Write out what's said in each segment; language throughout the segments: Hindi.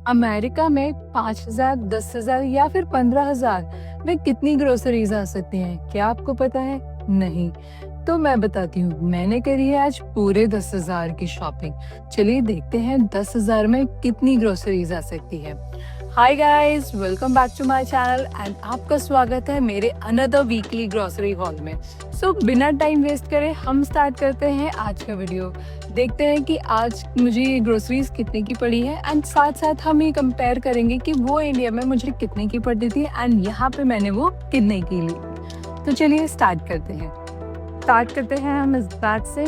अमेरिका में 5,000, 10,000 या फिर 15,000 में कितनी ग्रोसरीज आ सकती हैं? क्या आपको पता है? नहीं। तो मैं बताती हूँ, मैंने करी है आज पूरे 10,000 की शॉपिंग। चलिए देखते हैं 10,000 में कितनी ग्रोसरीज आ सकती है। Hi guys, welcome back to my channel and आपका स्वागत है मेरे अनदर वीकली ग्रोसरी हॉल में। सो बिना टाइम वेस्ट करे हम स्टार्ट करते हैं आज का वीडियो। देखते हैं कि आज मुझे ये ग्रोसरीज कितने की पड़ी है एंड साथ साथ हम ये कंपेयर करेंगे कि वो इंडिया में मुझे कितने की पड़ती थी एंड यहाँ पे मैंने वो कितने की ली। तो चलिए स्टार्ट करते हैं हम इस बैग से।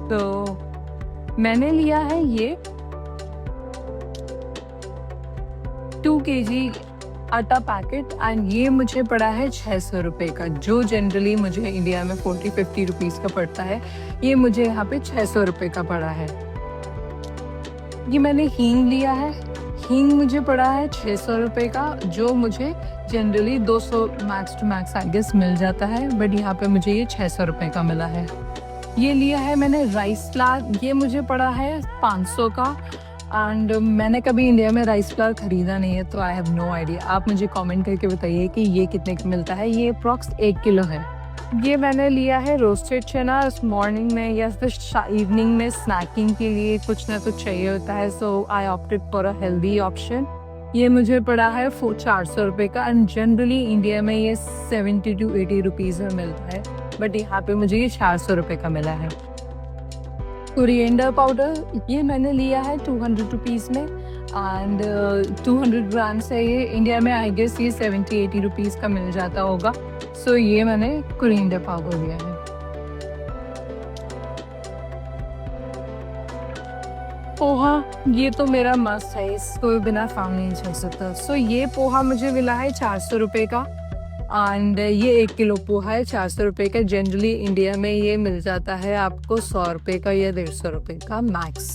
तो मैंने लिया है ये 2 kg आटा पैकेट एंड ये मुझे पड़ा है 600 रुपये का, जो जनरली मुझे इंडिया में 40-50 रुपीज़ का पड़ता है, ये मुझे यहाँ पे 600 रुपये का पड़ा है। ये मैंने हींग लिया है, हींग मुझे पड़ा है 600 रुपये का, जो मुझे generally 200 max to max I guess मिल जाता है, बट यहाँ पे मुझे ये 600 रुपये का मिला है। ये लिया है मैंने राइस फ्लावर, ये मुझे पड़ा है 500 का एंड मैंने कभी इंडिया में राइस फ्लावर खरीदा नहीं है, तो आई हैव नो आइडिया। आप मुझे कमेंट करके बताइए कि ये कितने का मिलता है। ये अप्रॉक्स 1 किलो है। ये मैंने लिया है रोस्टेड चना, इस मॉर्निंग में या फिर इवनिंग में स्नैकिंग के लिए कुछ ना कुछ चाहिए होता है, so I opted for a healthy option. ये मुझे पड़ा है 400 रुपये का एंड जनरली इंडिया में ये 70 to 80 रुपीज़ में मिलता है, बट यहाँ पे मुझे ये 400 रुपये का मिला है। कोरिएंडर पाउडर ये मैंने लिया है 200 रुपीज़ में एंड 200 ग्राम्स है ये। इंडिया में आई गेस ये 70-80 रुपीज़ का मिल जाता होगा, सो ये मैंने कोरिएंडर पाउडर लिया है। पोहा ये तो मेरा मस्ट है, इसको बिना काम नहीं चल सकता। सो ये पोहा मुझे मिला है 400 रुपये का एंड ये 1 किलो पोहा है 400 रुपये का। जनरली इंडिया में ये मिल जाता है आपको 100 रुपये का या 150 रुपये का मैक्स।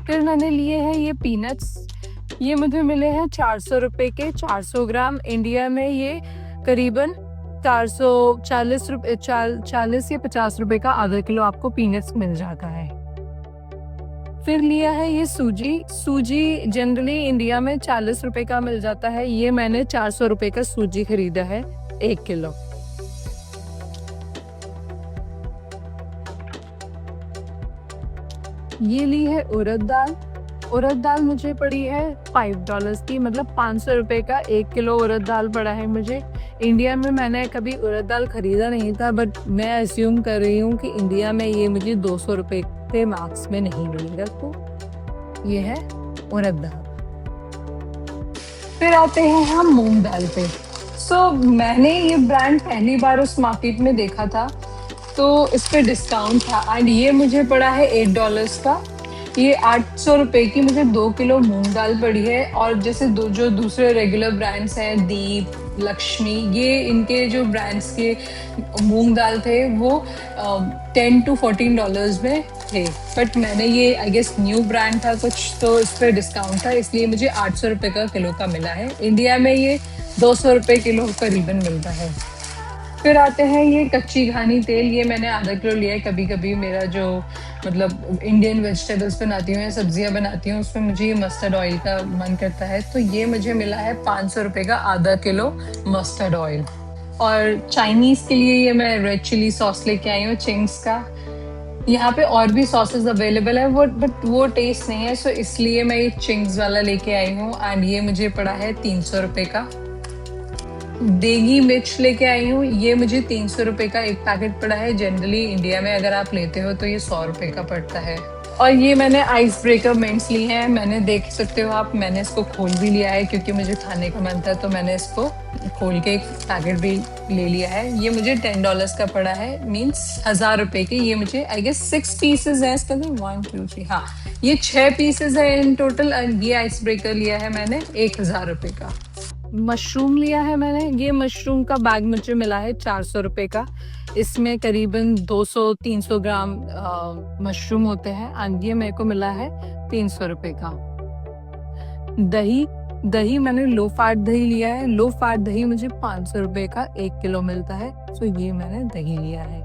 फिर मैंने लिए हैं ये पीनट्स, ये मुझे मिले हैं 400 रुपये के 400 ग्राम। इंडिया में ये करीबन 440 रुपये 40 या 50 रुपये का आधा किलो आपको पीनट्स मिल जाता है। फिर लिया है ये सूजी जनरली इंडिया में 40 रुपये का मिल जाता है, ये मैंने 400 रुपये का सूजी खरीदा है 1 किलो। ये ली है उड़द दाल मुझे पड़ी है $5 की, मतलब 500 रुपये का 1 किलो उड़द दाल पड़ा है मुझे। इंडिया में मैंने कभी उड़द दाल खरीदा नहीं था, बट मैं अस्यूम कर रही हूँ कि इंडिया में ये मुझे 200 रुपये के मार्क्स में नहीं मिलेगा। तो ये है उड़द दाल। फिर आते हैं हम मूंग दाल पे। सो मैंने ये ब्रांड पहली बार उस मार्केट में देखा था, तो इस पे डिस्काउंट था एंड ये मुझे पड़ा है $8 का। ये 800 रुपये की मुझे 2 किलो मूंग दाल पड़ी है। और जैसे जो दूसरे रेगुलर ब्रांड्स हैं, दीप, लक्ष्मी, ये इनके जो ब्रांड्स के मूंग दाल थे वो $10 to $14 में थे, बट मैंने ये आई गेस न्यू ब्रांड था कुछ, तो इस पर डिस्काउंट था, इसलिए मुझे 800 रुपये का किलो का मिला है। इंडिया में ये 200 रुपये किलो करीबन मिलता है। फिर आते हैं ये कच्ची घानी तेल, ये मैंने आधा किलो लिया है। कभी कभी मेरा जो मतलब इंडियन वेजिटेबल्स बनाती हूँ या सब्जियाँ बनाती हूँ, उसमें मुझे ये मस्टर्ड ऑयल का मन करता है, तो ये मुझे मिला है 500 रुपये का आधा किलो मस्टर्ड ऑयल। और चाइनीज़ के लिए ये मैं रेड चिली सॉस लेके आई हूँ चिंग्स का। यहाँ पे और भी सॉसेस अवेलेबल है बट वो टेस्ट नहीं है, सो इसलिए मैं ये चिंग्स वाला लेके आई हूँ एंड ये मुझे पड़ा है 300 रुपये का। देगी मिर्च लेके आई हूँ, ये मुझे 300 रुपये का एक पैकेट पड़ा है। जनरली इंडिया में अगर आप लेते हो तो ये 100 रुपये का पड़ता है। और ये मैंने आइस ब्रेकर मिंट्स ली हैं, मैंने देख सकते हो आप, मैंने इसको खोल भी लिया है क्योंकि मुझे खाने का मन था, तो मैंने इसको खोल के एक पैकेट भी ले लिया है। ये मुझे $10 का पड़ा है, मीन्स 1000 रुपये के। ये मुझे आई गेस 6 पीसेज हैं इसका, 1 2 3, हाँ ये 6 पीसेज है इन टोटल। ये आइस ब्रेकर लिया है मैंने 1000 रुपये का। मशरूम लिया है मैंने, ये मशरूम का बैग मुझे मिला है 400 रुपये का। इसमें करीबन 200-300 ग्राम मशरूम होते हैं एंड ये मेरे को मिला है 300 रुपये का। दही मैंने लो फैट दही लिया है, लो फैट दही मुझे 500 रुपये का 1 किलो मिलता है, तो ये मैंने दही लिया है।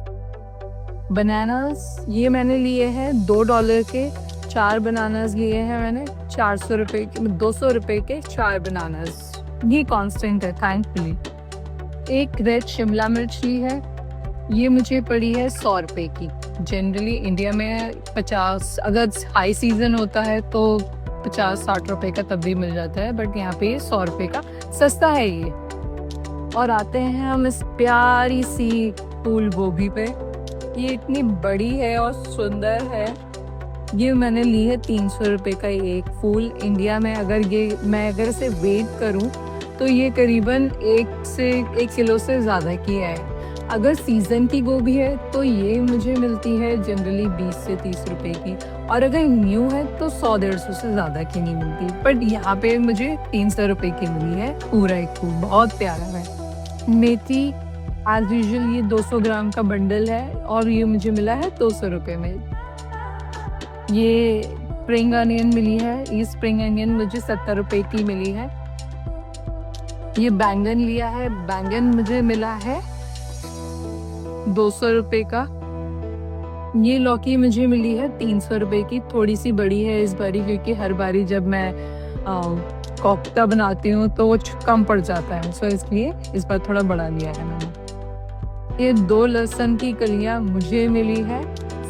बनानास ये मैंने लिए हैं $2 के 4 बनानास लिए हैं मैंने, 400 रुपये 200 रुपये के 4 बनानास, ये कांस्टेंट है थैंकफुली। एक रेड शिमला मिर्च ली है, ये मुझे पड़ी है 100 रुपये की। जनरली इंडिया में 50, अगर हाई सीज़न होता है तो 50-60 रुपये का तब भी मिल जाता है, बट यहाँ पे 100 रुपये का सस्ता है ये। और आते हैं हम इस प्यारी सी फूल गोभी पे। ये इतनी बड़ी है और सुंदर है। ये मैंने ली है 300 रुपये का एक फूल। इंडिया में अगर इसे वेट करूं तो ये करीबन 1 किलो से ज़्यादा की है। अगर सीज़न की गोभी है तो ये मुझे मिलती है जनरली 20 से 30 रुपये की, और अगर न्यू है तो 100-150 से ज़्यादा की नहीं मिलती। बट यहाँ पे मुझे 300 रुपये की मिली है पूरा एक फूल, बहुत प्यारा है। मेथी एज यूजुअल ये 200 ग्राम का बंडल है और ये मुझे मिला है 200 रुपये में। ये स्प्रिंग अनियन मिली है, ये स्प्रिंग अनियन मुझे 70 रुपये की मिली है। ये बैंगन लिया है, बैंगन मुझे मिला है 200 रुपये का। ये लौकी मुझे मिली है 300 रुपये की, थोड़ी सी बड़ी है इस बारी, क्योंकि हर बारी जब मैं कोफ्ता बनाती हूँ तो वो कम पड़ जाता है, सो इसलिए इस बार थोड़ा बड़ा लिया है मैंने। ये 2 लहसुन की कलियाँ मुझे मिली है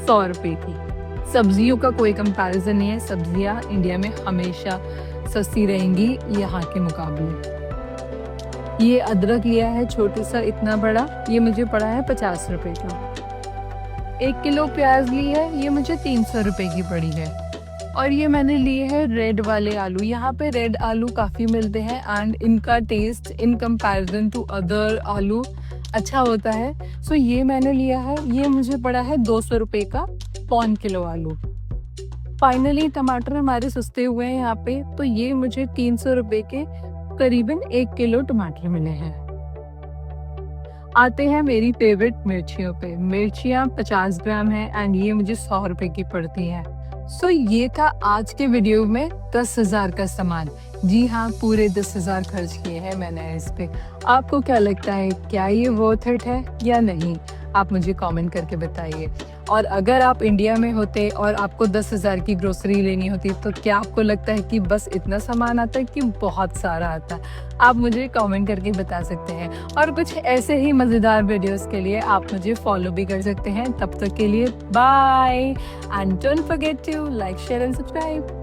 100 रुपये की। सब्जियों का कोई कंपैरिजन नहीं है, सब्जियाँ इंडिया में हमेशा सस्ती रहेंगी यहाँ के मुकाबले। ये अदरक लिया है छोटा सा, इतना बड़ा, ये मुझे पड़ा है 50 रुपये का। 1 किलो प्याज ली है, ये मुझे 300 रुपये की पड़ी है। और ये मैंने लिए है रेड वाले आलू। यहाँ पे रेड आलू काफ़ी मिलते हैं एंड इनका taste in comparison to other आलू अच्छा होता है, सो ये मैंने लिया है। ये मुझे पड़ा है 200 रुपये का 1 किलो आलू। फाइनली टमाटर हमारे सस्ते हुए हैं यहाँ पे, तो ये मुझे 300 रुपये के करीबन 1 किलो टमाटर मिले हैं। आते हैं मेरी फेवरेट मिर्चियों पे। मिर्चियाँ 50 ग्राम है एंड ये मुझे 100 रुपये की पड़ती है। सो ये था आज के वीडियो में 10,000 का सामान। जी हाँ, पूरे 10,000 खर्च किए हैं मैंने इस पे। आपको क्या लगता है, क्या ये वर्थ इट है या नहीं? आप मुझे कमेंट करके बताइए। और अगर आप इंडिया में होते और आपको 10,000 की ग्रोसरी लेनी होती तो क्या आपको लगता है कि बस इतना सामान आता है कि बहुत सारा आता है? आप मुझे कमेंट करके बता सकते हैं। और कुछ ऐसे ही मज़ेदार वीडियोस के लिए आप मुझे फॉलो भी कर सकते हैं। तब तक के लिए bye and don't forget to like, share and subscribe.